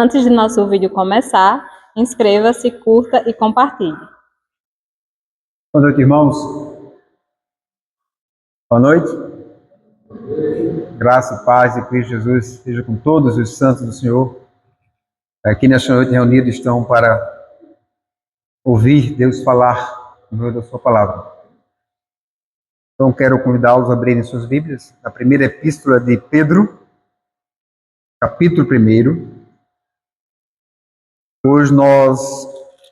Antes de nosso vídeo começar, inscreva-se, curta e compartilhe. Boa noite, irmãos. Boa noite. Graça e paz de Cristo Jesus seja com todos os santos do Senhor. Aqui nesta noite reunidos estão para ouvir Deus falar no meio da sua palavra. Então quero convidá-los a abrirem suas Bíblias na primeira epístola de Pedro, capítulo 1. Hoje nós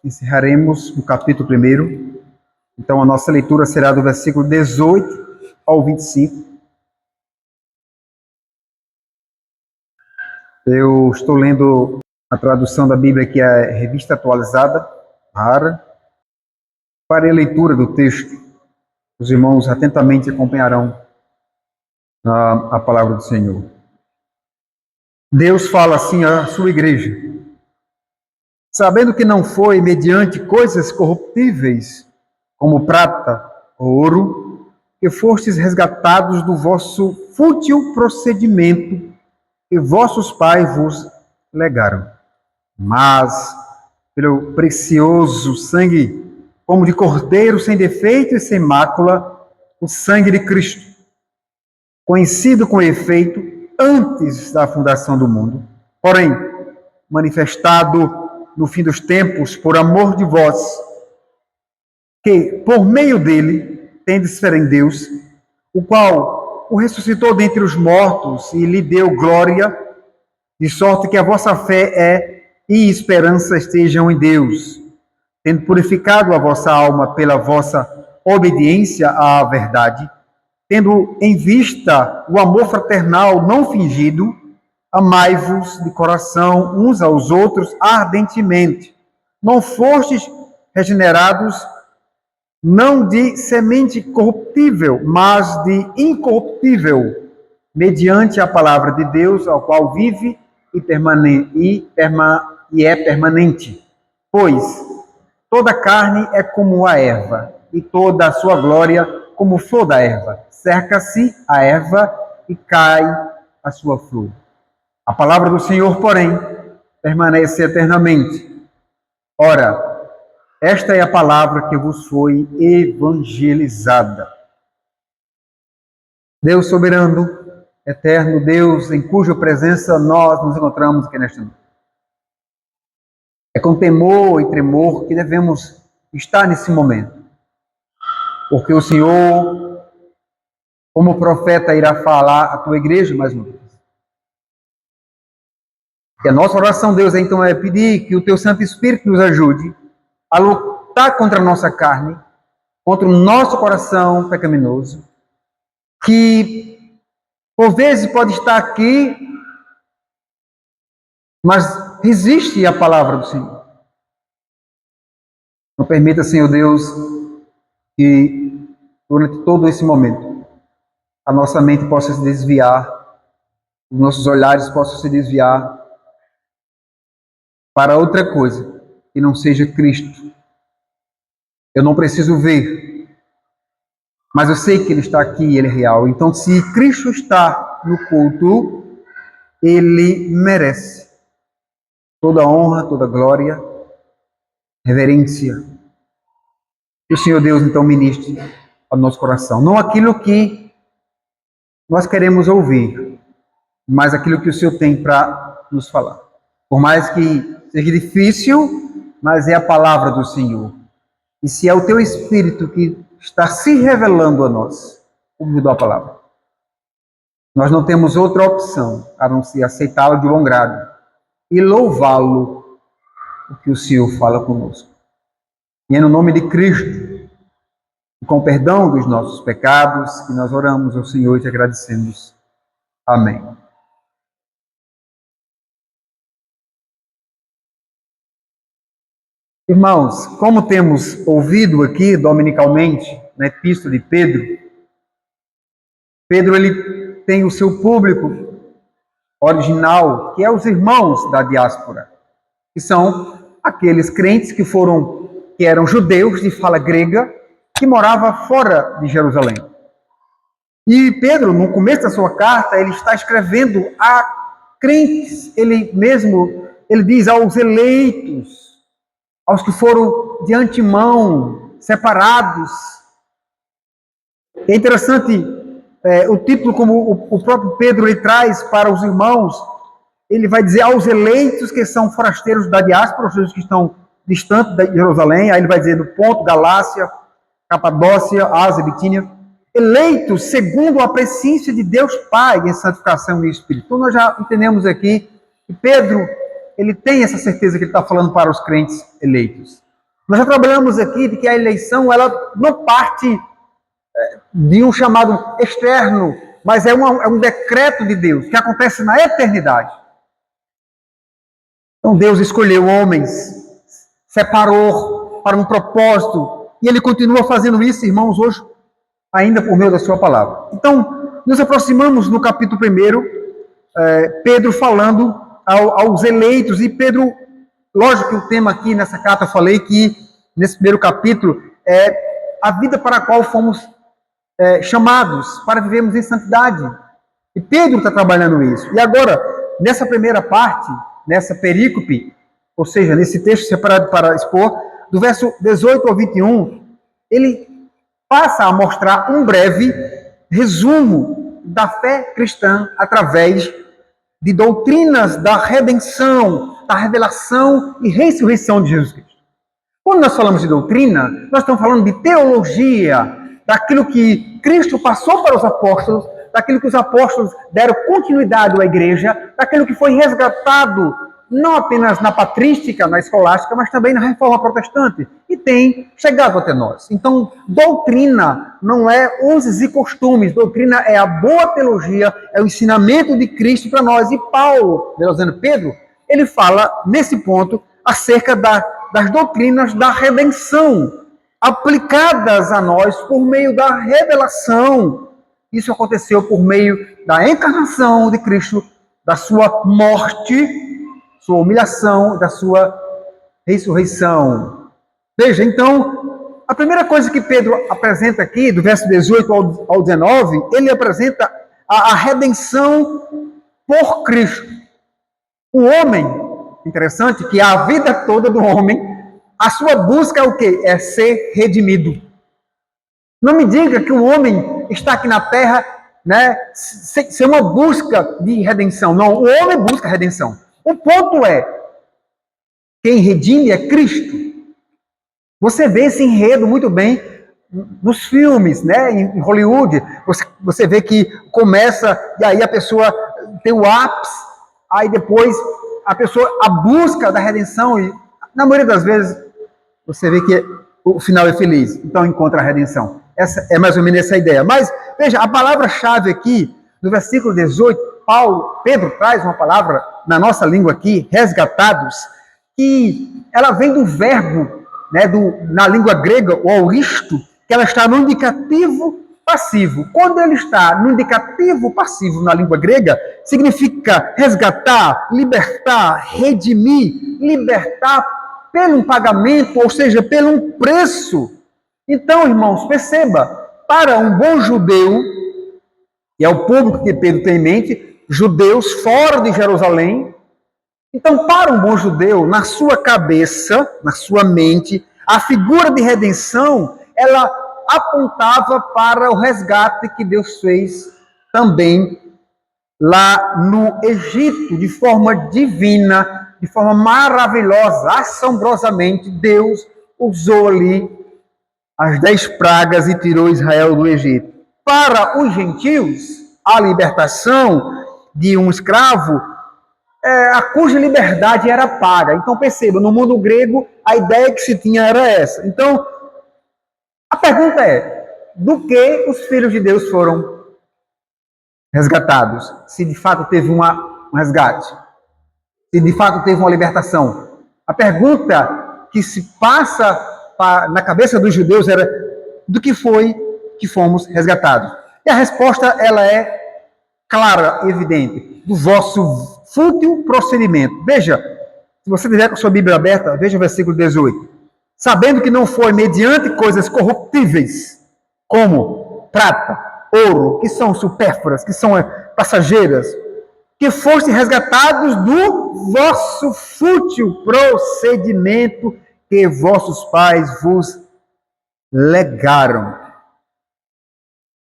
encerraremos o capítulo 1. Então a nossa leitura será do versículo 18 ao 25. Eu estou lendo a tradução da Bíblia, que é a Revista Atualizada, rara. Farei a leitura do texto. Os irmãos atentamente acompanharão a palavra do Senhor. Deus fala assim à sua igreja: sabendo que não foi mediante coisas corruptíveis, como prata ou ouro, que fostes resgatados do vosso fútil procedimento que vossos pais vos legaram, mas pelo precioso sangue, como de cordeiro sem defeito e sem mácula, o sangue de Cristo, conhecido com efeito antes da fundação do mundo, porém manifestado no fim dos tempos por amor de vós, que por meio dele tendes fé em Deus, o qual o ressuscitou dentre os mortos e lhe deu glória, de sorte que a vossa fé e esperança estejam em Deus, tendo purificado a vossa alma pela vossa obediência à verdade, tendo em vista o amor fraternal não fingido, amai-vos de coração uns aos outros ardentemente. Não fostes regenerados, não de semente corruptível, mas de incorruptível, mediante a palavra de Deus, ao qual vive e é permanente. Pois toda carne é como a erva, e toda a sua glória como flor da erva. Cerca-se a erva e cai a sua flor. A palavra do Senhor, porém, permanece eternamente. Ora, esta é a palavra que vos foi evangelizada. Deus soberano, eterno Deus, em cuja presença nós nos encontramos aqui nesta noite. É com temor e tremor que devemos estar nesse momento, porque o Senhor, como profeta, irá falar à tua igreja mais uma vez. E a nossa oração, Deus, então é pedir que o teu Santo Espírito nos ajude a lutar contra a nossa carne, contra o nosso coração pecaminoso, que por vezes pode estar aqui, mas resiste à palavra do Senhor. Não permita, Senhor Deus, que durante todo esse momento a nossa mente possa se desviar, os nossos olhares possam se desviar para outra coisa que não seja Cristo. Eu não preciso ver, mas eu sei que Ele está aqui e Ele é real. Então, se Cristo está no culto, Ele merece toda honra, toda glória, reverência. Que o Senhor Deus, então, ministre ao nosso coração. Não aquilo que nós queremos ouvir, mas aquilo que o Senhor tem para nos falar. Por mais que seja difícil, mas é a palavra do Senhor. E se é o teu Espírito que está se revelando a nós, ouvindo a palavra, nós não temos outra opção a não ser aceitá-lo de bom grado e louvá-lo, porque o Senhor fala conosco. E é no nome de Cristo, com perdão dos nossos pecados, que nós oramos ao Senhor e te agradecemos. Amém. Irmãos, como temos ouvido aqui dominicalmente na epístola de Pedro, ele tem o seu público original, que é os irmãos da diáspora, que são aqueles crentes que eram judeus de fala grega, que moravam fora de Jerusalém. E Pedro, no começo da sua carta, ele está escrevendo a crentes, ele mesmo ele diz aos eleitos, aos que foram de antemão separados. É interessante o título, como o próprio Pedro ele traz para os irmãos. Ele vai dizer aos eleitos que são forasteiros da diáspora, os que estão distantes de Jerusalém. Aí ele vai dizer do Ponto, Galácia, Capadócia, Ásia, Bitínia. Eleitos segundo a presciência de Deus Pai em santificação e Espírito. Então nós já entendemos aqui que Pedro ele tem essa certeza que ele está falando para os crentes eleitos. Nós já trabalhamos aqui de que a eleição ela não parte de um chamado externo, mas é um decreto de Deus que acontece na eternidade. Então Deus escolheu homens, separou para um propósito, e Ele continua fazendo isso, irmãos, hoje, ainda por meio da sua palavra. Então, nos aproximamos no capítulo 1, Pedro falando aos eleitos, e Pedro, lógico que o tema aqui nessa carta, eu falei que nesse primeiro capítulo é a vida para a qual fomos chamados, para vivermos em santidade. E Pedro está trabalhando isso. E agora, nessa primeira parte, nessa perícope, ou seja, nesse texto separado para expor, do verso 18 ao 21, ele passa a mostrar um breve resumo da fé cristã através de doutrinas da redenção, da revelação e ressurreição de Jesus Cristo. Quando nós falamos de doutrina, nós estamos falando de teologia, daquilo que Cristo passou para os apóstolos, daquilo que os apóstolos deram continuidade à igreja, daquilo que foi resgatado não apenas na patrística, na escolástica, mas também na reforma protestante, e tem chegado até nós. Então, doutrina não é usos e costumes, doutrina é a boa teologia, é o ensinamento de Cristo para nós. E Paulo, dizendo Pedro, ele fala nesse ponto acerca das doutrinas da redenção, aplicadas a nós por meio da revelação. Isso aconteceu por meio da encarnação de Cristo, da sua morte, sua humilhação e da sua ressurreição. Veja, então, a primeira coisa que Pedro apresenta aqui, do verso 18 ao 19, ele apresenta a redenção por Cristo. O homem, interessante, que a vida toda do homem, a sua busca é o quê? É ser redimido. Não me diga que o homem está aqui na terra, né, sem uma busca de redenção. Não, o homem busca redenção. O ponto é, quem redime é Cristo. Você vê esse enredo muito bem nos filmes, né, em Hollywood. Você vê que começa, e aí a pessoa tem o ápice, aí depois a pessoa, a busca da redenção, e na maioria das vezes você vê que o final é feliz, então encontra a redenção. Essa é mais ou menos essa ideia. Mas, veja, a palavra-chave aqui, no versículo 18, Pedro traz uma palavra na nossa língua aqui, resgatados, que ela vem do verbo, né, na língua grega, o auristo, que ela está no indicativo passivo. Quando ele está no indicativo passivo na língua grega, significa resgatar, libertar, redimir, libertar pelo pagamento, ou seja, pelo um preço. Então, irmãos, perceba, para um bom judeu, e é o público que Pedro tem em mente, judeus fora de Jerusalém. Então, para um bom judeu, na sua cabeça, na sua mente, a figura de redenção, ela apontava para o resgate que Deus fez também lá no Egito, de forma divina, de forma maravilhosa, assombrosamente. Deus usou ali as 10 pragas e tirou Israel do Egito. Para os gentios, a libertação de um escravo, a cuja liberdade era paga. Então, perceba, no mundo grego, a ideia que se tinha era essa. Então, a pergunta é, do que os filhos de Deus foram resgatados? Se de fato teve um resgate? Se de fato teve uma libertação? A pergunta que se passa na cabeça dos judeus era, do que foi que fomos resgatados? E a resposta, ela é clara e evidente, do vosso fútil procedimento. Veja, se você tiver com a sua Bíblia aberta, veja o versículo 18. Sabendo que não foi mediante coisas corruptíveis, como prata, ouro, que são supérfluas, que são passageiras, que foste resgatados do vosso fútil procedimento que vossos pais vos legaram.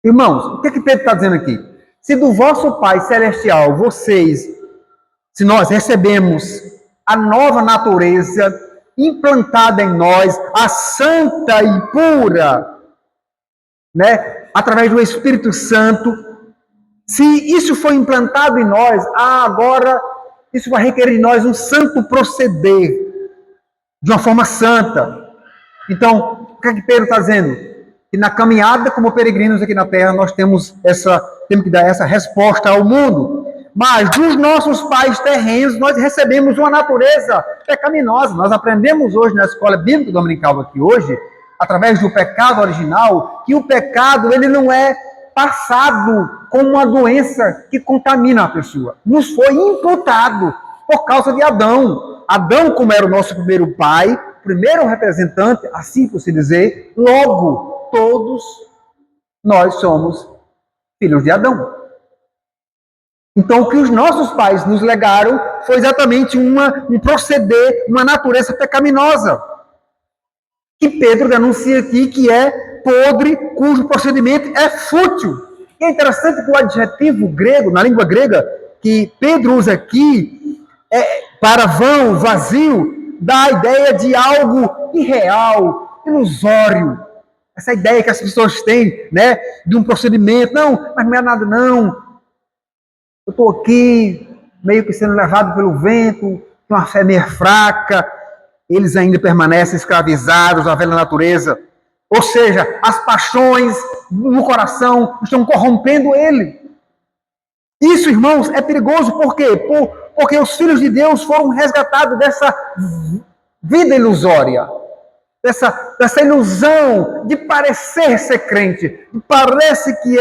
Irmãos, o que Pedro está dizendo aqui? Se do vosso Pai Celestial, se nós recebemos a nova natureza implantada em nós, a santa e pura, né, através do Espírito Santo, se isso foi implantado em nós, agora isso vai requerer de nós um santo proceder, de uma forma santa. Então, o que Pedro está dizendo? Que na caminhada como peregrinos aqui na Terra, nós temos que dar essa resposta ao mundo. Mas dos nossos pais terrenos, nós recebemos uma natureza pecaminosa. Nós aprendemos hoje na escola bíblica dominical aqui hoje, através do pecado original, que o pecado ele não é passado como uma doença que contamina a pessoa. Nos foi imputado por causa de Adão. Adão, como era o nosso primeiro pai, primeiro representante, assim por se dizer, logo todos nós somos filhos de Adão. Então, o que os nossos pais nos legaram foi exatamente um proceder, uma natureza pecaminosa. Que Pedro denuncia aqui que é podre, cujo procedimento é fútil. E é interessante que o adjetivo grego, na língua grega, que Pedro usa aqui, para vão, vazio, dá a ideia de algo irreal, ilusório. Essa ideia que as pessoas têm, né, de um procedimento. Não, mas não é nada não. Eu estou aqui, meio que sendo levado pelo vento, com uma fé meio fraca. Eles ainda permanecem escravizados à velha natureza. Ou seja, as paixões no coração estão corrompendo ele. Isso, irmãos, é perigoso. Por quê? Porque os filhos de Deus foram resgatados dessa vida ilusória. Dessa ilusão de parecer ser crente. Parece que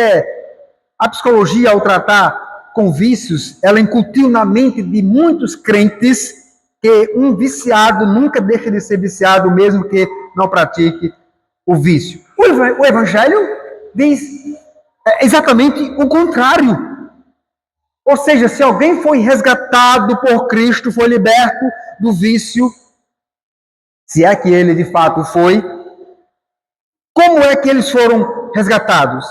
a psicologia, ao tratar com vícios, ela incutiu na mente de muitos crentes que um viciado nunca deixa de ser viciado, mesmo que não pratique o vício. O Evangelho diz exatamente o contrário. Ou seja, se alguém foi resgatado por Cristo, foi liberto do vício, se é que ele de fato foi, como é que eles foram resgatados?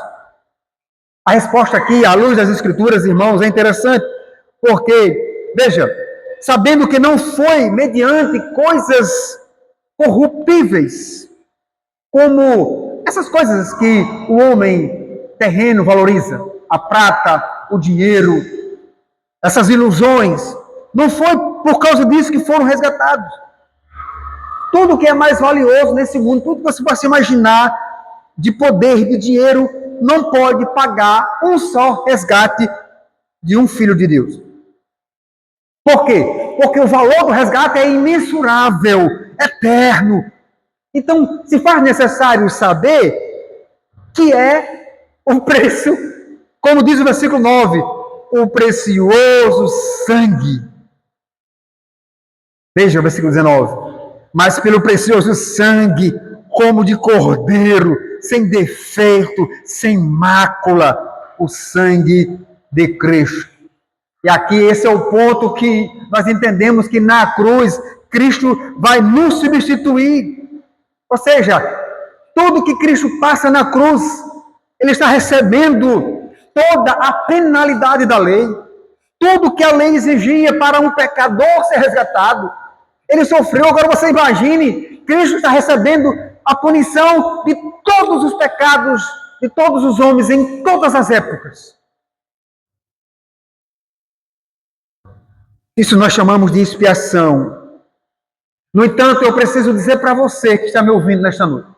A resposta aqui, à luz das Escrituras, irmãos, é interessante, porque, veja, sabendo que não foi mediante coisas corruptíveis, como essas coisas que o homem terreno valoriza, a prata, o dinheiro, essas ilusões, não foi por causa disso que foram resgatados. Tudo que é mais valioso nesse mundo, tudo que você possa imaginar de poder, de dinheiro, não pode pagar um só resgate de um filho de Deus. Por quê? Porque o valor do resgate é imensurável, eterno. Então, se faz necessário saber que é o preço, como diz o versículo 9, o precioso sangue. Veja o versículo 19. Mas pelo precioso sangue, como de cordeiro, sem defeito, sem mácula, o sangue de Cristo. E aqui esse é o ponto que nós entendemos que na cruz, Cristo vai nos substituir. Ou seja, tudo que Cristo passa na cruz, Ele está recebendo toda a penalidade da lei. Tudo que a lei exigia para um pecador ser resgatado, Ele sofreu. Agora você imagine, Cristo está recebendo a punição de todos os pecados de todos os homens em todas as épocas. Isso nós chamamos de expiação. No entanto, eu preciso dizer para você que está me ouvindo nesta noite,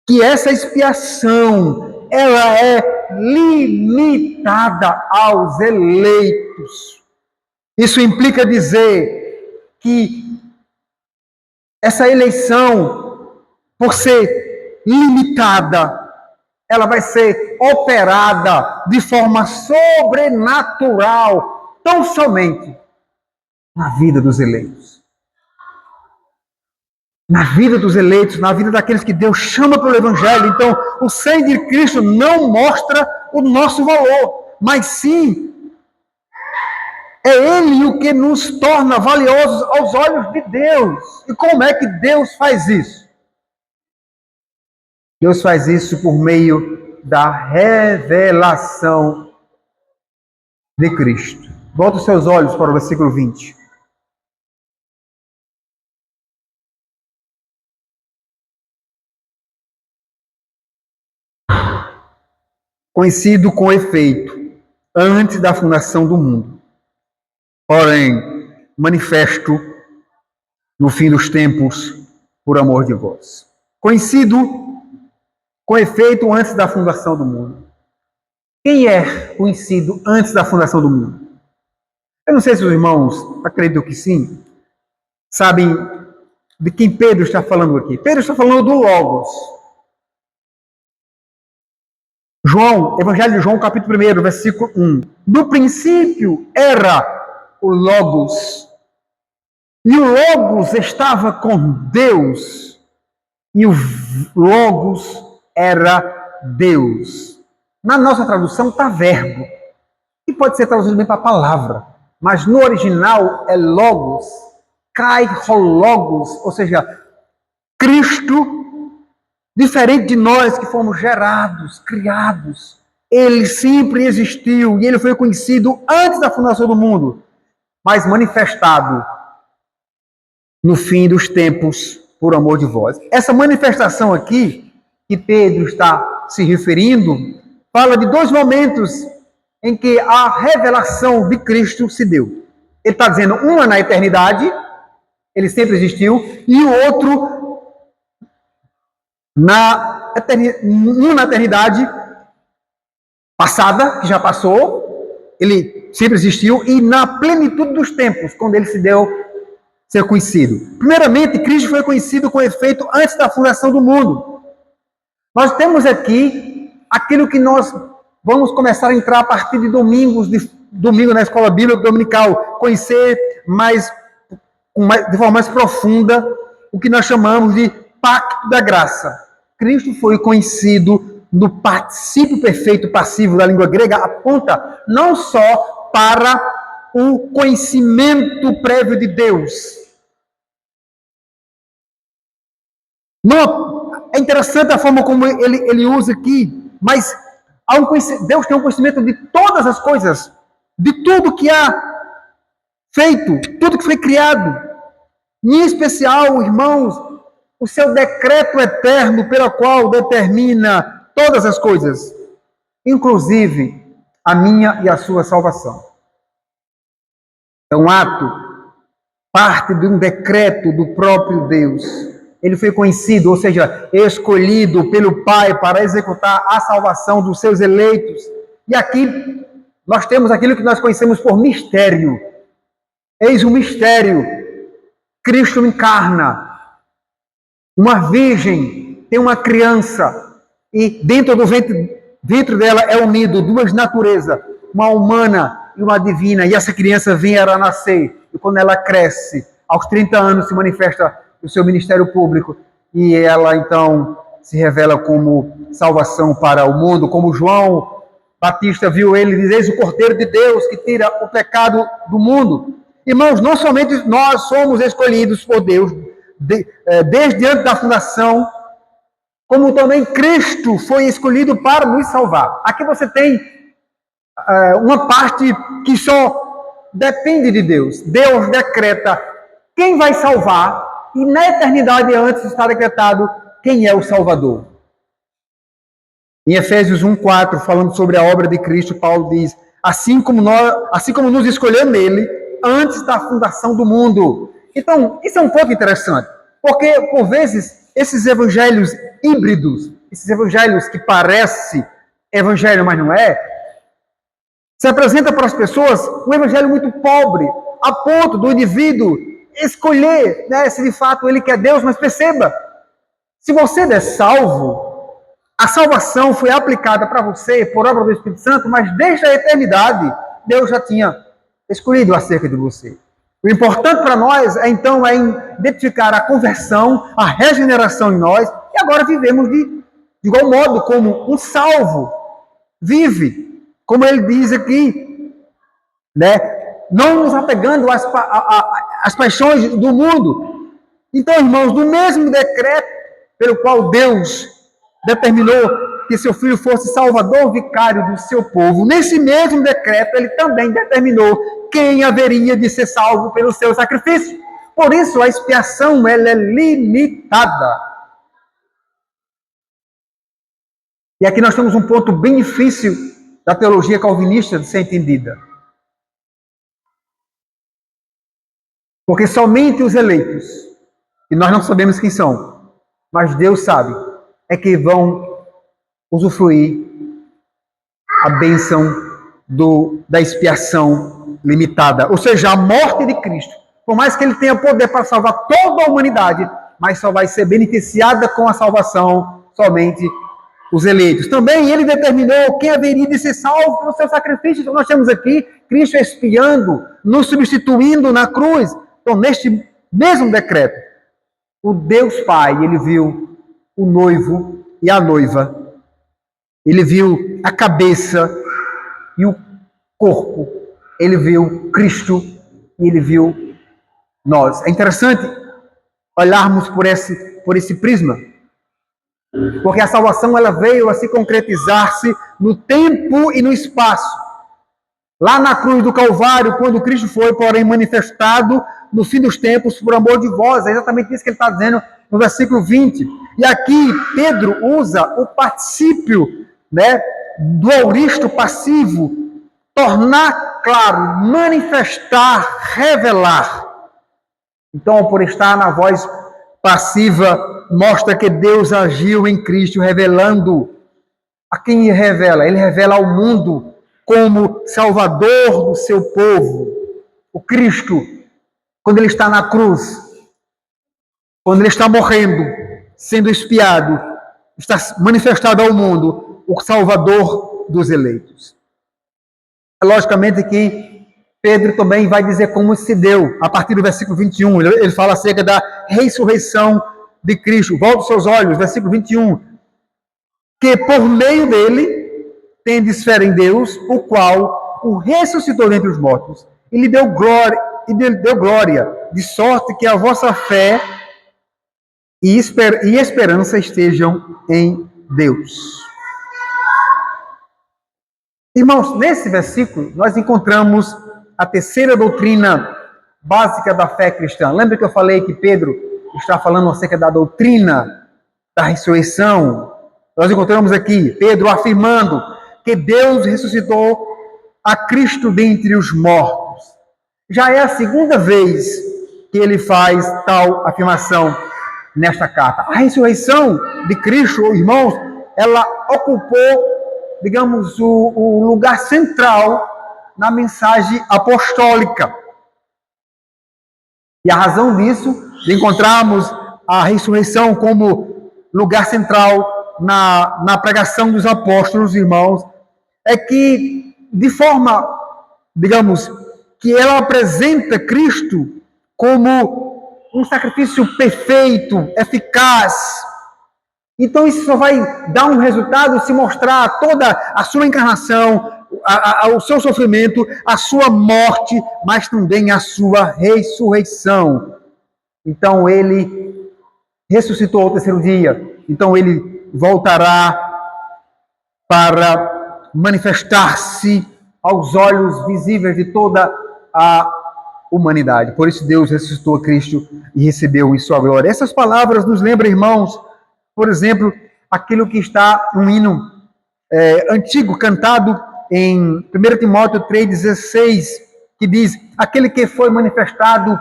que essa expiação, ela é limitada aos eleitos. Isso implica dizer que essa eleição, por ser limitada, ela vai ser operada de forma sobrenatural, tão somente na vida dos eleitos. Na vida dos eleitos, na vida daqueles que Deus chama pelo Evangelho. Então, o sangue de Cristo não mostra o nosso valor, mas sim É Ele o que nos torna valiosos aos olhos de Deus. E como é que Deus faz isso? Deus faz isso por meio da revelação de Cristo. Volta os seus olhos para o versículo 20. Conhecido com efeito, antes da fundação do mundo, porém, manifesto no fim dos tempos, por amor de vós. Conhecido com efeito antes da fundação do mundo. Quem é conhecido antes da fundação do mundo? Eu não sei se os irmãos acreditam que sim, sabem de quem Pedro está falando aqui. Pedro está falando do Logos. João, Evangelho de João, capítulo 1, versículo 1. No princípio era o Logos. E o Logos estava com Deus. E o Logos era Deus. Na nossa tradução está verbo. Que pode ser traduzido bem para palavra. Mas no original é Logos. Kairologos. Ou seja, Cristo, diferente de nós que fomos gerados, criados, ele sempre existiu e ele foi conhecido antes da fundação do mundo, mas manifestado no fim dos tempos por amor de vós. Essa manifestação aqui, que Pedro está se referindo, fala de dois momentos em que a revelação de Cristo se deu. Ele está dizendo, uma na eternidade, ele sempre existiu, e o outro na eternidade passada, que já passou, ele sempre existiu, e na plenitude dos tempos, quando ele se deu ser conhecido. Primeiramente, Cristo foi conhecido com efeito antes da fundação do mundo. Nós temos aqui aquilo que nós vamos começar a entrar a partir de domingo na escola bíblica dominical, conhecer de forma mais profunda o que nós chamamos de pacto da graça. Cristo foi conhecido no particípio perfeito passivo da língua grega, aponta não só para o conhecimento prévio de Deus. Não, é interessante a forma como ele usa aqui, mas Deus tem um conhecimento de todas as coisas, de tudo que há feito, tudo que foi criado. Em especial, irmãos, o seu decreto eterno pelo qual determina todas as coisas, inclusive a minha e a sua salvação. É um ato, parte de um decreto do próprio Deus. Ele foi conhecido, ou seja, escolhido pelo Pai para executar a salvação dos seus eleitos. E aqui nós temos aquilo que nós conhecemos por mistério. Eis o mistério. Cristo encarna. Uma virgem tem uma criança e dentro do ventre dela é unido duas naturezas, uma humana e uma divina. E essa criança vem a nascer. E quando ela cresce, aos 30 anos se manifesta o seu ministério público e ela então se revela como salvação para o mundo, como João Batista viu ele, diz, eis o Cordeiro de Deus que tira o pecado do mundo. Irmãos, não somente nós somos escolhidos por Deus desde antes da fundação, como também Cristo foi escolhido para nos salvar. Aqui você tem uma parte que só depende de Deus. Deus decreta quem vai salvar e na eternidade antes está decretado quem é o Salvador. Em Efésios 1:4, falando sobre a obra de Cristo, Paulo diz, assim como nos escolheu nele antes da fundação do mundo. Então, isso é um ponto interessante, porque, por vezes, esses evangelhos híbridos, esses evangelhos que parecem evangelho, mas não é, se apresenta para as pessoas um evangelho muito pobre, a ponto do indivíduo escolher, né, se de fato ele quer Deus, mas perceba, se você é salvo, a salvação foi aplicada para você por obra do Espírito Santo, mas desde a eternidade, Deus já tinha escolhido acerca de você. O importante para nós então é identificar a conversão, a regeneração em nós, e agora vivemos de igual modo como um salvo vive, como ele diz aqui, né? não nos apegando às paixões do mundo. Então, irmãos, do mesmo decreto pelo qual Deus determinou que seu filho fosse salvador vicário do seu povo, nesse mesmo decreto ele também determinou quem haveria de ser salvo pelo seu sacrifício. Por isso, a expiação ela é limitada. E aqui nós temos um ponto bem difícil da teologia calvinista de ser entendida. Porque somente os eleitos, e nós não sabemos quem são, mas Deus sabe, é que vão usufruir a bênção da expiação limitada. Ou seja, a morte de Cristo. Por mais que ele tenha poder para salvar toda a humanidade, mas só vai ser beneficiada com a salvação somente os eleitos. Também ele determinou quem haveria de ser salvo pelo seu sacrifício. Então nós temos aqui Cristo expiando, nos substituindo na cruz. Então, neste mesmo decreto, o Deus Pai, ele viu o noivo e a noiva. Ele viu a cabeça e o corpo. Ele viu Cristo e ele viu nós. É interessante olharmos por esse prisma. Porque a salvação ela veio a se concretizar-se no tempo e no espaço. Lá na cruz do Calvário, quando Cristo foi, porém, manifestado no fim dos tempos por amor de vós. É exatamente isso que ele está dizendo no versículo 20. E aqui Pedro usa o particípio, né, do auristo passivo, tornar claro, manifestar, revelar. Então, por estar na voz passiva, mostra que Deus agiu em Cristo, revelando. A quem ele revela? Ele revela ao mundo como Salvador do seu povo. O Cristo, quando ele está na cruz, quando ele está morrendo, sendo expiado, está manifestado ao mundo o Salvador dos eleitos. Logicamente que Pedro também vai dizer como se deu, a partir do versículo 21. Ele fala acerca da ressurreição de Cristo. Volte os seus olhos, versículo 21. Que por meio dele tendes fé em Deus, o qual o ressuscitou dentre os mortos e lhe deu glória, de sorte que a vossa fé e esperança estejam em Deus. Irmãos, nesse versículo nós encontramos a terceira doutrina básica da fé cristã. Lembra que eu falei que Pedro está falando acerca da doutrina da ressurreição? Nós encontramos aqui Pedro afirmando que Deus ressuscitou a Cristo dentre os mortos. Já é a segunda vez que ele faz tal afirmação nesta carta. A ressurreição de Cristo, irmãos, ela ocupou, digamos, o lugar central na mensagem apostólica. E a razão disso, de encontrarmos a ressurreição como lugar central na pregação dos apóstolos, irmãos, é que, de forma, digamos, que ela apresenta Cristo como um sacrifício perfeito, eficaz. Então isso só vai dar um resultado se mostrar toda a sua encarnação, o seu sofrimento, a sua morte, mas também a sua ressurreição. Então ele ressuscitou ao terceiro dia. Então ele voltará para manifestar-se aos olhos visíveis de toda a humanidade. Por isso Deus ressuscitou a Cristo e recebeu em sua glória. Essas palavras nos lembram, irmãos, por exemplo, aquilo que está um hino antigo, cantado em 1 Timóteo 3,16, que diz: aquele que foi manifestado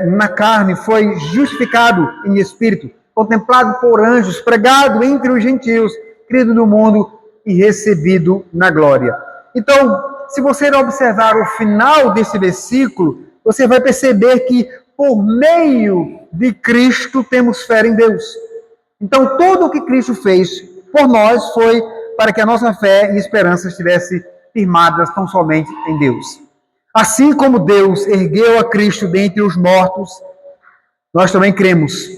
na carne, foi justificado em espírito, contemplado por anjos, pregado entre os gentios, crido no mundo e recebido na glória. Então, se você observar o final desse versículo, você vai perceber que por meio de Cristo temos fé em Deus. Então, tudo o que Cristo fez por nós foi para que a nossa fé e esperança estivessem firmadas tão somente em Deus. Assim como Deus ergueu a Cristo dentre os mortos, nós também cremos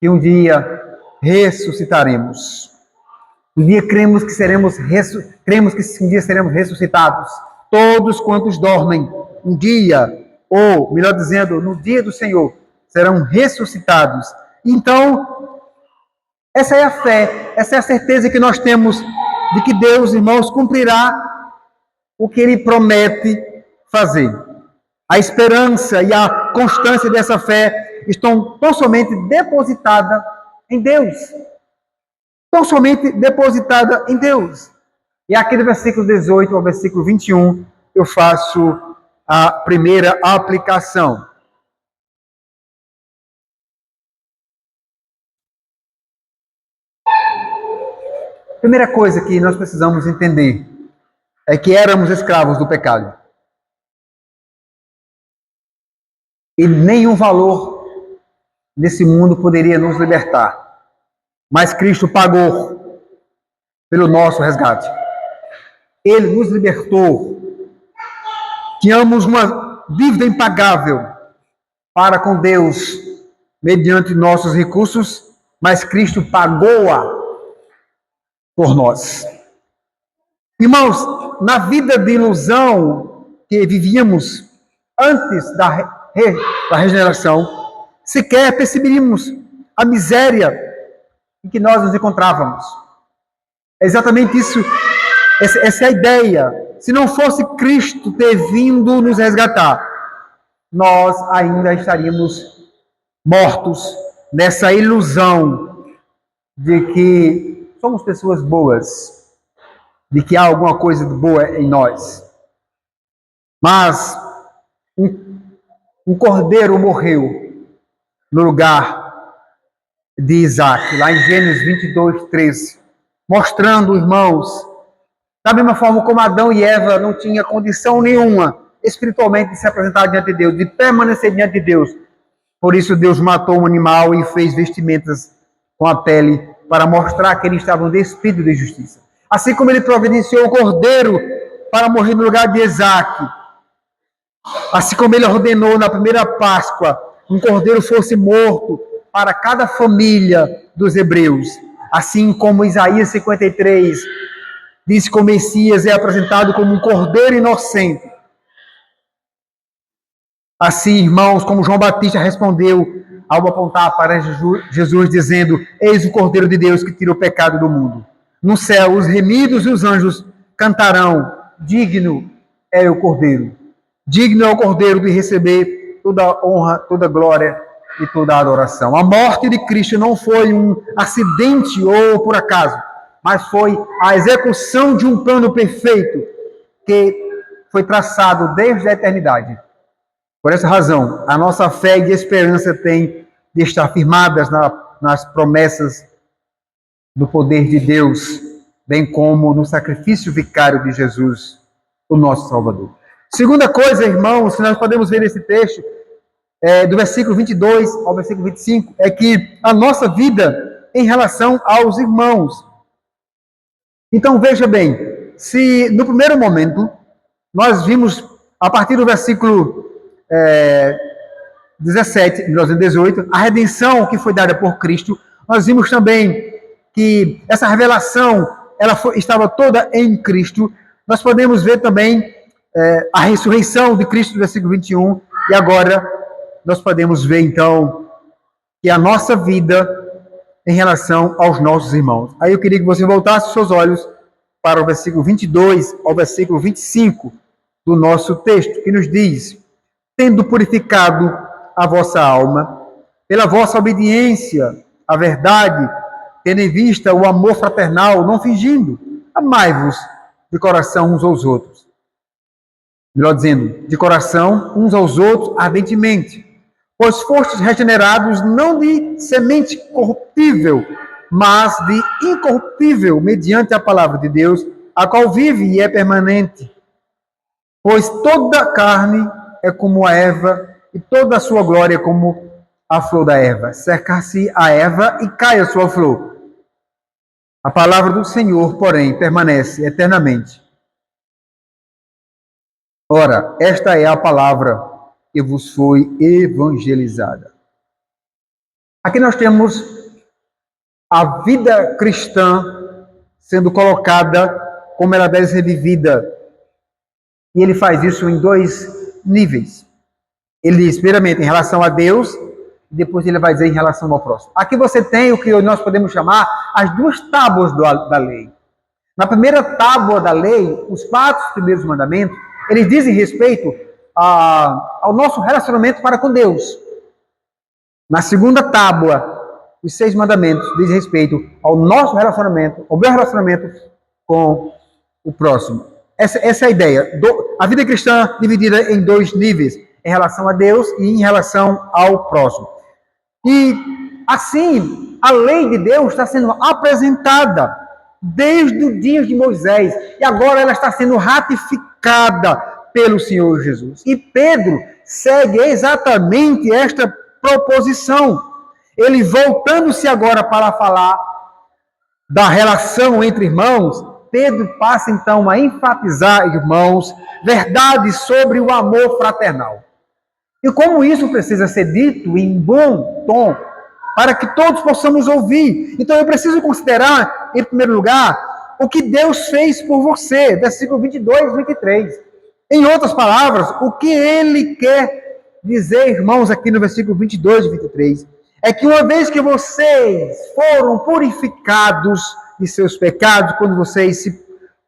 que um dia ressuscitaremos. Um dia cremos que um dia seremos ressuscitados, todos quantos dormem, um dia, ou, melhor dizendo, no dia do Senhor, serão ressuscitados. Então, essa é a fé, essa é a certeza que nós temos de que Deus, irmãos, cumprirá o que Ele promete fazer. A esperança e a constância dessa fé estão tão somente depositadas em Deus. Tão somente depositada em Deus. E aqui do versículo 18 ao versículo 21, eu faço a primeira aplicação. Primeira coisa que nós precisamos entender é que éramos escravos do pecado. E nenhum valor nesse mundo poderia nos libertar. Mas Cristo pagou pelo nosso resgate. Ele nos libertou. Tínhamos uma dívida impagável para com Deus, mediante nossos recursos, mas Cristo pagou-a por nós. Irmãos, na vida de ilusão que vivíamos antes da regeneração, sequer perceberíamos a miséria em que nós nos encontrávamos. É exatamente isso, essa é a ideia. Se não fosse Cristo ter vindo nos resgatar, nós ainda estaríamos mortos nessa ilusão de que somos pessoas boas, de que há alguma coisa de boa em nós. Mas um cordeiro morreu no lugar de Isaac, lá em Gênesis 22, 13, mostrando, irmãos, da mesma forma como Adão e Eva não tinham condição nenhuma espiritualmente de se apresentar diante de Deus, de permanecer diante de Deus. Por isso Deus matou um animal e fez vestimentas com a pele para mostrar que eles estavam despidos de justiça. Assim como ele providenciou o cordeiro para morrer no lugar de Isaac, assim como ele ordenou na primeira Páscoa um cordeiro fosse morto para cada família dos hebreus, assim como Isaías 53 diz que o Messias é apresentado como um cordeiro inocente. Assim, irmãos, como João Batista respondeu ao apontar para Jesus, dizendo: eis o Cordeiro de Deus que tira o pecado do mundo. No céu, os remidos e os anjos cantarão: digno é o Cordeiro. Digno é o Cordeiro de receber toda a honra, toda a glória e toda a adoração. A morte de Cristo não foi um acidente ou por acaso, mas foi a execução de um plano perfeito que foi traçado desde a eternidade. Por essa razão, a nossa fé e esperança tem de estar firmadas nas promessas do poder de Deus, bem como no sacrifício vicário de Jesus, o nosso Salvador. Segunda coisa, irmãos, que nós podemos ver nesse texto, do versículo 22 ao versículo 25, é que a nossa vida em relação aos irmãos. Então, veja bem, se no primeiro momento nós vimos, a partir do versículo 17, 18, a redenção que foi dada por Cristo, nós vimos também que essa revelação estava toda em Cristo. Nós podemos ver também a ressurreição de Cristo, no versículo 21, e agora nós podemos ver, então, que a nossa vida em relação aos nossos irmãos. Aí eu queria que você voltasse os seus olhos para o versículo 22 ao versículo 25 do nosso texto, que nos diz: tendo purificado a vossa alma, pela vossa obediência à verdade, tendo em vista o amor fraternal, não fingindo, amai-vos de coração uns aos outros. Melhor dizendo, de coração uns aos outros ardentemente, pois fostes regenerados não de semente corruptível, mas de incorruptível, mediante a palavra de Deus, a qual vive e é permanente. Pois toda a carne é como a erva, e toda a sua glória é como a flor da erva. Cercar-se a erva e cai a sua flor. A palavra do Senhor, porém, permanece eternamente. Ora, esta é a palavra que vos foi evangelizada. Aqui nós temos a vida cristã sendo colocada como ela deve ser vivida. E ele faz isso em dois níveis. Ele diz, primeiramente, em relação a Deus, e depois ele vai dizer em relação ao próximo. Aqui você tem o que nós podemos chamar as duas tábuas da lei. Na primeira tábua da lei, os 4 primeiros mandamentos, eles dizem respeito ao nosso relacionamento para com Deus. Na segunda tábua, os 6 mandamentos dizem respeito ao nosso relacionamento, ao meu relacionamento com o próximo. Essa é a ideia. A vida cristã dividida em 2 níveis, em relação a Deus e em relação ao próximo. E, assim, a lei de Deus está sendo apresentada desde o dia de Moisés. E agora ela está sendo ratificada pelo Senhor Jesus. E Pedro segue exatamente esta proposição. Ele, voltando-se agora para falar da relação entre irmãos, Pedro passa então a enfatizar, irmãos, verdades sobre o amor fraternal. E como isso precisa ser dito em bom tom, para que todos possamos ouvir. Então eu preciso considerar, em primeiro lugar, o que Deus fez por você, versículo 22 e 23. Em outras palavras, o que ele quer dizer, irmãos, aqui no versículo 22 e 23, é que uma vez que vocês foram purificados de seus pecados, quando vocês se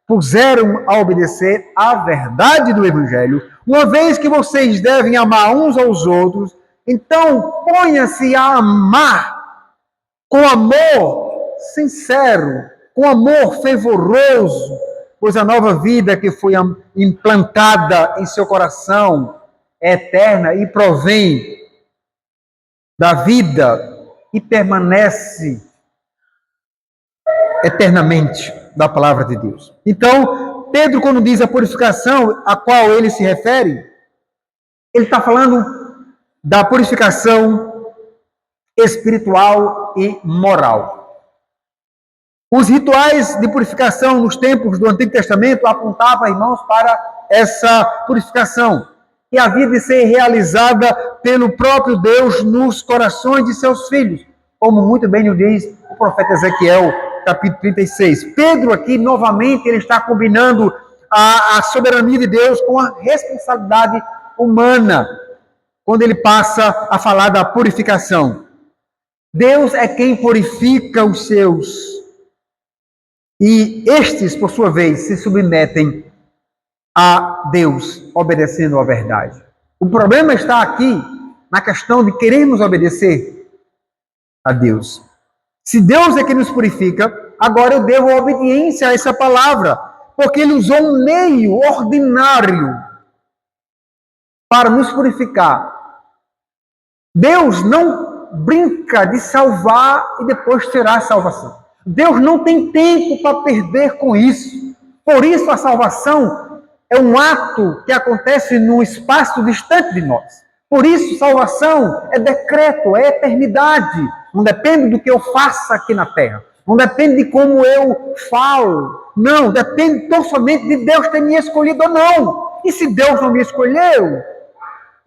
puseram a obedecer à verdade do Evangelho, uma vez que vocês devem amar uns aos outros, então ponha-se a amar com amor sincero, com amor fervoroso, pois a nova vida que foi implantada em seu coração é eterna e provém da vida e permanece eternamente da palavra de Deus. Então, Pedro, quando diz a purificação a qual ele se refere, ele está falando da purificação espiritual e moral. Os rituais de purificação nos tempos do Antigo Testamento apontavam, irmãos, para essa purificação que havia de ser realizada pelo próprio Deus nos corações de seus filhos, como muito bem nos diz o profeta Ezequiel, capítulo 36. Pedro aqui, novamente, ele está combinando a soberania de Deus com a responsabilidade humana, quando ele passa a falar da purificação. Deus é quem purifica os seus, e estes, por sua vez, se submetem a Deus, obedecendo à verdade. O problema está aqui na questão de querermos obedecer a Deus. Se Deus é quem nos purifica, agora eu devo obediência a essa palavra, porque Ele usou um meio ordinário para nos purificar. Deus não brinca de salvar e depois tirar a salvação. Deus não tem tempo para perder com isso. Por isso a salvação é um ato que acontece num espaço distante de nós. Por isso salvação é decreto, é eternidade. Não depende do que eu faça aqui na terra. Não depende de como eu falo. Não, depende tão somente de Deus ter me escolhido ou não. E se Deus não me escolheu,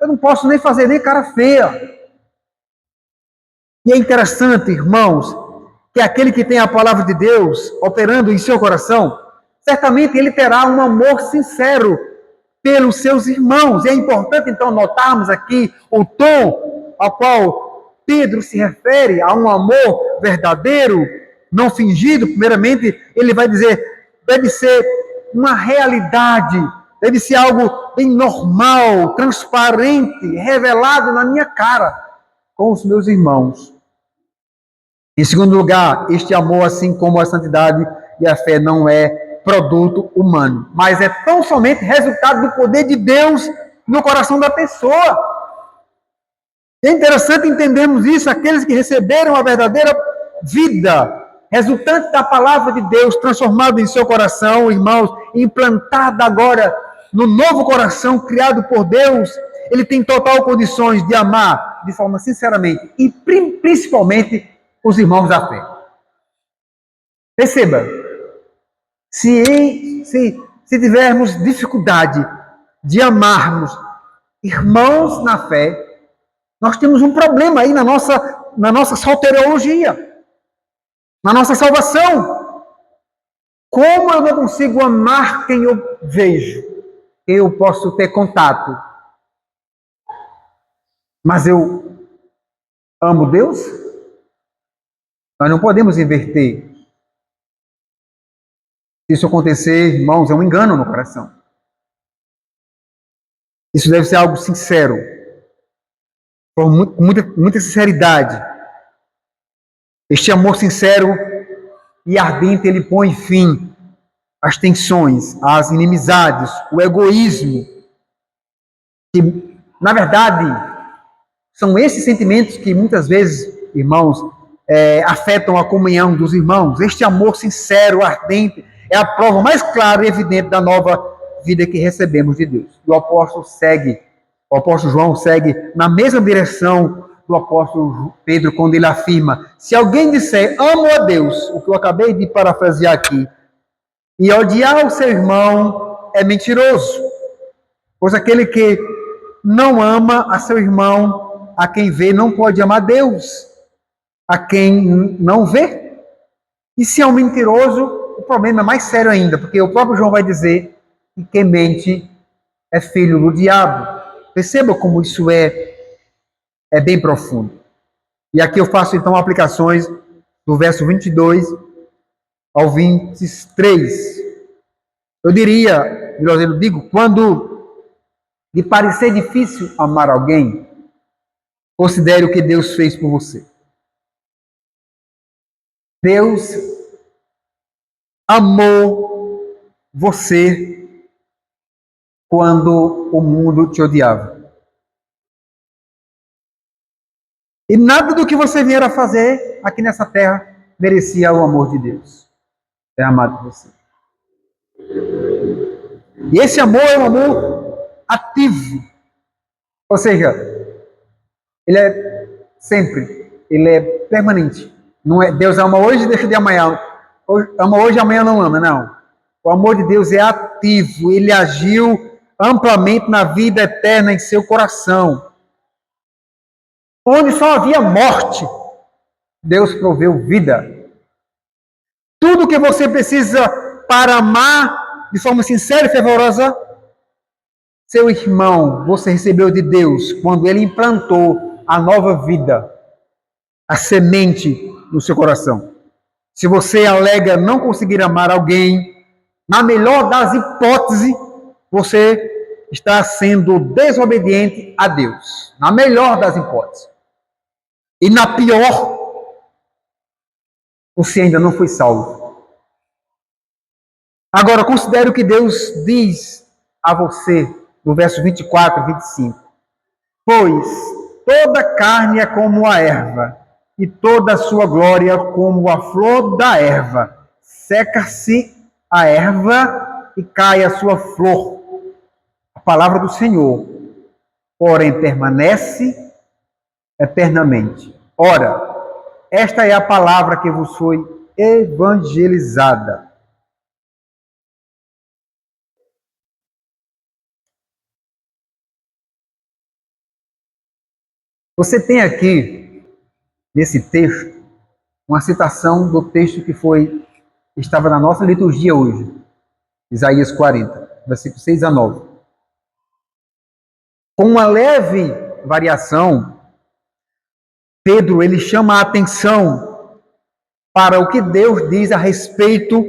eu não posso nem fazer nem cara feia. E é interessante, irmãos, que aquele que tem a palavra de Deus operando em seu coração, certamente ele terá um amor sincero pelos seus irmãos. E é importante, então, notarmos aqui o tom ao qual Pedro se refere a um amor verdadeiro, não fingido. Primeiramente, ele vai dizer, deve ser uma realidade, deve ser algo bem normal, transparente, revelado na minha cara com os meus irmãos. Em segundo lugar, este amor, assim como a santidade e a fé, não é produto humano, mas é tão somente resultado do poder de Deus no coração da pessoa. É interessante entendermos isso, aqueles que receberam a verdadeira vida, resultante da palavra de Deus, transformada em seu coração, irmãos, implantada agora no novo coração criado por Deus, ele tem total condições de amar de forma sinceramente e principalmente os irmãos da fé. Perceba, se tivermos dificuldade de amarmos irmãos na fé, nós temos um problema aí na nossa soteriologia, na nossa salvação. Como eu não consigo amar quem eu vejo, quem eu posso ter contato? mas eu amo Deus? Nós não podemos inverter. Se isso acontecer, irmãos, é um engano no coração. Isso deve ser algo sincero, com muita sinceridade. Este amor sincero e ardente, ele põe fim às tensões, às inimizades, o egoísmo, que, na verdade, são esses sentimentos que muitas vezes, irmãos, afetam a comunhão dos irmãos. Este amor sincero, ardente, é a prova mais clara e evidente da nova vida que recebemos de Deus. E o apóstolo João segue na mesma direção do apóstolo Pedro, quando ele afirma: se alguém disser amo a Deus, o que eu acabei de parafrasear aqui, e odiar o seu irmão, é mentiroso. Pois aquele que não ama a seu irmão, a quem vê, não pode amar Deus, a quem não vê. E se é um mentiroso, o problema é mais sério ainda, porque o próprio João vai dizer que quem mente é filho do diabo. Perceba como isso é bem profundo. E aqui eu faço então aplicações do verso 22 ao 23. Eu diria, eu digo, quando lhe parecer difícil amar alguém, considere o que Deus fez por você. Deus amou você quando o mundo te odiava. E nada do que você vier a fazer aqui nessa terra merecia o amor de Deus. É amado por você. E esse amor é um amor ativo. Ou seja, ele é sempre, ele é permanente. Não é Deus ama hoje e deixa de amanhã. Ama hoje e amanhã não ama, não. O amor de Deus é ativo, ele agiu amplamente na vida eterna em seu coração. Onde só havia morte, Deus proveu vida. Tudo que você precisa para amar de forma sincera e fervorosa seu irmão, você recebeu de Deus quando ele implantou a nova vida, a semente no seu coração. Se você alega não conseguir amar alguém, na melhor das hipóteses, você está sendo desobediente a Deus. Na melhor das hipóteses. E na pior, você ainda não foi salvo. Agora, considere o que Deus diz a você no verso 24 e 25. Pois toda carne é como a erva, e toda a sua glória como a flor da erva. Seca-se a erva e cai a sua flor. A palavra do Senhor, porém, permanece eternamente. Ora, esta é a palavra que vos foi evangelizada. Você tem aqui, nesse texto, uma citação do texto que estava na nossa liturgia hoje, Isaías 40, versículos 6 a 9. Com uma leve variação, Pedro ele chama a atenção para o que Deus diz a respeito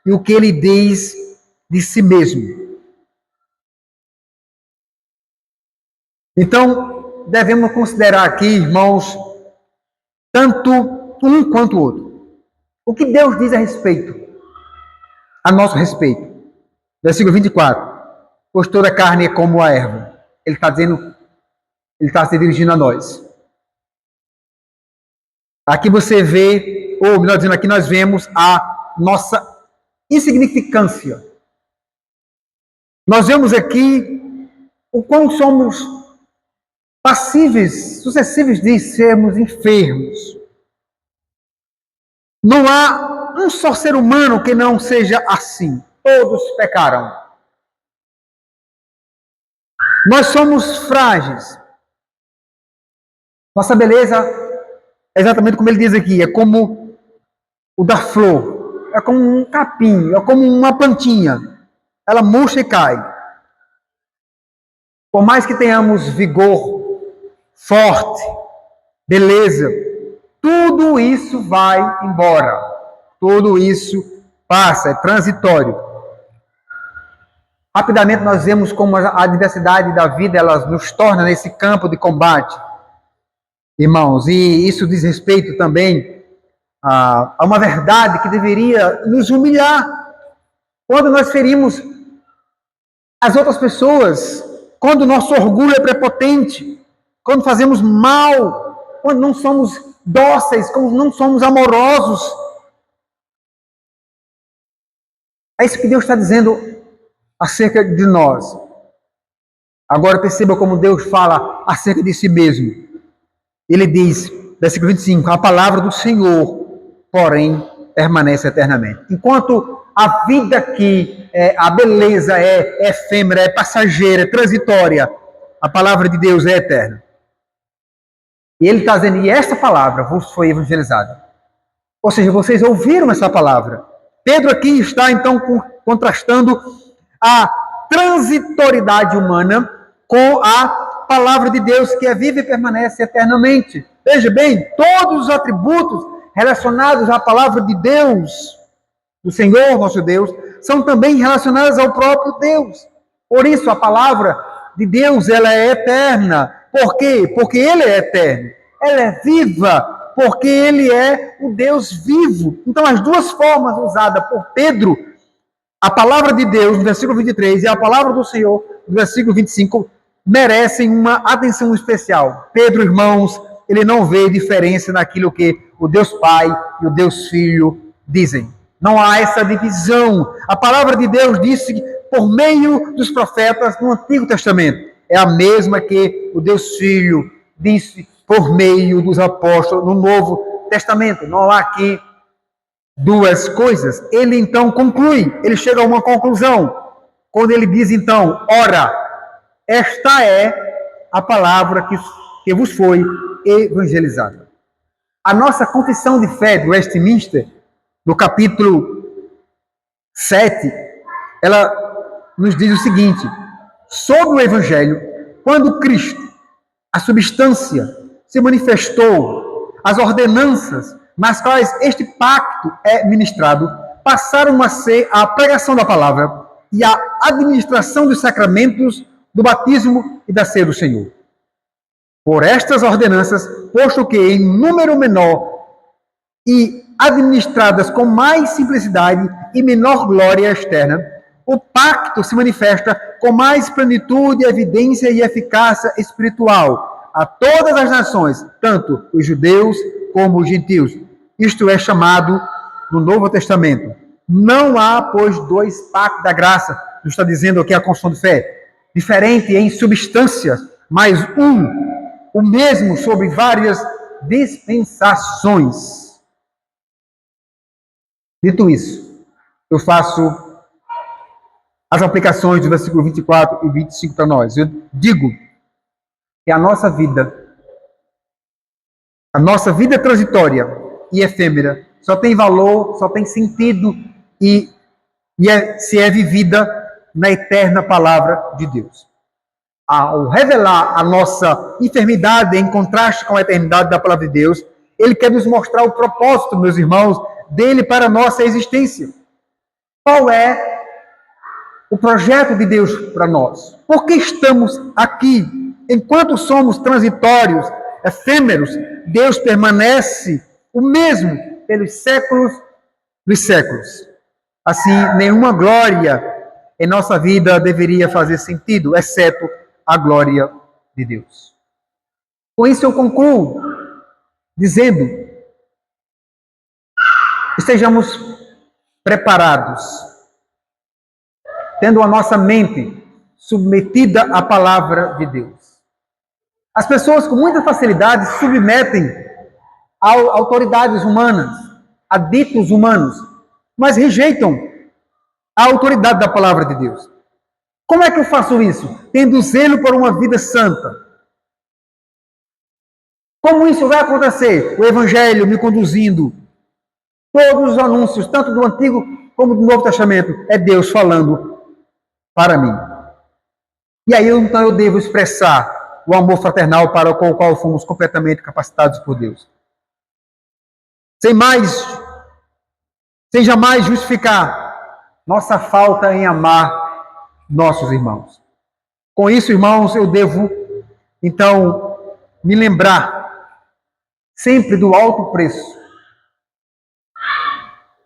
e o que ele diz de si mesmo. Então, devemos considerar aqui, irmãos, tanto um quanto o outro. O que Deus diz a nosso respeito. Versículo 24. Pois toda carne é como a erva. Ele está dizendo, ele está se dirigindo a nós. Aqui você vê, ou melhor dizendo, aqui nós vemos a nossa insignificância. Nós vemos aqui o quão somos passíveis, suscetíveis de sermos enfermos. Não há um só ser humano que não seja assim. Todos pecaram. Nós somos frágeis. Nossa beleza é exatamente como ele diz aqui, é como o da flor, é como um capim, é como uma plantinha. Ela murcha e cai. Por mais que tenhamos vigor forte, beleza. Tudo isso vai embora. Tudo isso passa, é transitório. Rapidamente nós vemos como a diversidade da vida ela nos torna nesse campo de combate, irmãos, e isso diz respeito também a uma verdade que deveria nos humilhar. Quando nós ferimos as outras pessoas, quando o nosso orgulho é prepotente, quando fazemos mal, quando não somos dóceis, quando não somos amorosos. É isso que Deus está dizendo acerca de nós. Agora perceba como Deus fala acerca de si mesmo. Ele diz, versículo 25, a palavra do Senhor, porém, permanece eternamente. Enquanto a vida aqui, a beleza é efêmera, é passageira, é transitória, a palavra de Deus é eterna. E ele está dizendo, e essa palavra vos foi evangelizada. Ou seja, vocês ouviram essa palavra. Pedro aqui está, então, contrastando a transitoriedade humana com a palavra de Deus, que é viva e permanece eternamente. Veja bem, todos os atributos relacionados à palavra de Deus, do Senhor nosso Deus, são também relacionados ao próprio Deus. Por isso, a palavra de Deus, ela é eterna. Por quê? Porque Ele é eterno. Ela é viva, porque Ele é o Deus vivo. Então, as duas formas usadas por Pedro, a palavra de Deus, no versículo 23, e a palavra do Senhor, no versículo 25, merecem uma atenção especial. Pedro, irmãos, ele não vê diferença naquilo que o Deus Pai e o Deus Filho dizem. Não há essa divisão. A palavra de Deus disse por meio dos profetas no Antigo Testamento. É a mesma que o Deus Filho disse por meio dos apóstolos no Novo Testamento. Não há aqui duas coisas. Ele então conclui, ele chega a uma conclusão, quando ele diz então, ora, esta é a palavra que vos foi evangelizada. A nossa confissão de fé de Westminster, no capítulo 7, ela nos diz o seguinte, sobre o evangelho, quando Cristo, a substância, se manifestou, as ordenanças nas quais este pacto é ministrado, passaram a ser a pregação da palavra e a administração dos sacramentos do batismo e da ceia do Senhor. Por estas ordenanças, posto que em número menor e administradas com mais simplicidade e menor glória externa, o pacto se manifesta com mais plenitude, evidência e eficácia espiritual a todas as nações, tanto os judeus como os gentios. Isto é chamado no Novo Testamento. Não há, pois, dois pactos da graça, nos está dizendo aqui a confissão de fé, diferente em substância, mas o mesmo sobre várias dispensações. Dito isso, eu faço as aplicações do versículo 24 e 25 para nós. Eu digo que a nossa vida transitória e efêmera só tem valor, só tem sentido se é vivida na eterna palavra de Deus. Ao revelar a nossa enfermidade em contraste com a eternidade da palavra de Deus, Ele quer nos mostrar o propósito, meus irmãos, dele para a nossa existência. Qual é o projeto de Deus para nós? Por que estamos aqui? Enquanto somos transitórios, efêmeros, Deus permanece o mesmo pelos séculos dos séculos. Assim, nenhuma glória em nossa vida deveria fazer sentido, exceto a glória de Deus. Com isso eu concluo dizendo, estejamos preparados, tendo a nossa mente submetida à palavra de Deus. As pessoas com muita facilidade se submetem a autoridades humanas, a ditos humanos, mas rejeitam a autoridade da palavra de Deus. Como é que eu faço isso? Tendo zelo por uma vida santa. Como isso vai acontecer? O Evangelho me conduzindo. Todos os anúncios, tanto do Antigo como do Novo Testamento, é Deus falando para mim. E aí então eu devo expressar o amor fraternal para o qual fomos completamente capacitados por Deus. Sem jamais justificar nossa falta em amar nossos irmãos. Com isso, irmãos, eu devo, então, me lembrar sempre do alto preço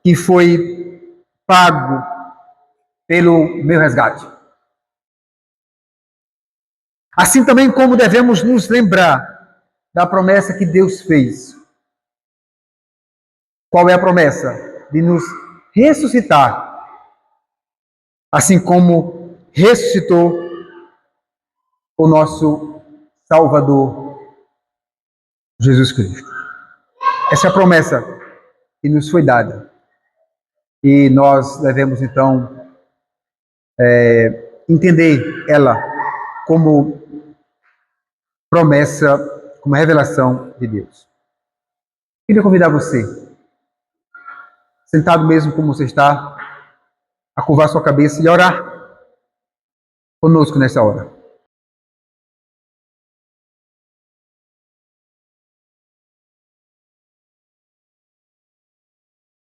que foi pago pelo meu resgate. Assim também como devemos nos lembrar da promessa que Deus fez. Qual é a promessa? De nos ressuscitar, assim como ressuscitou o nosso Salvador, Jesus Cristo. Essa é a promessa que nos foi dada. E nós devemos, então, entender ela como promessa, como revelação de Deus. Queria convidar você, sentado mesmo como você está, a curvar sua cabeça e orar conosco nessa hora.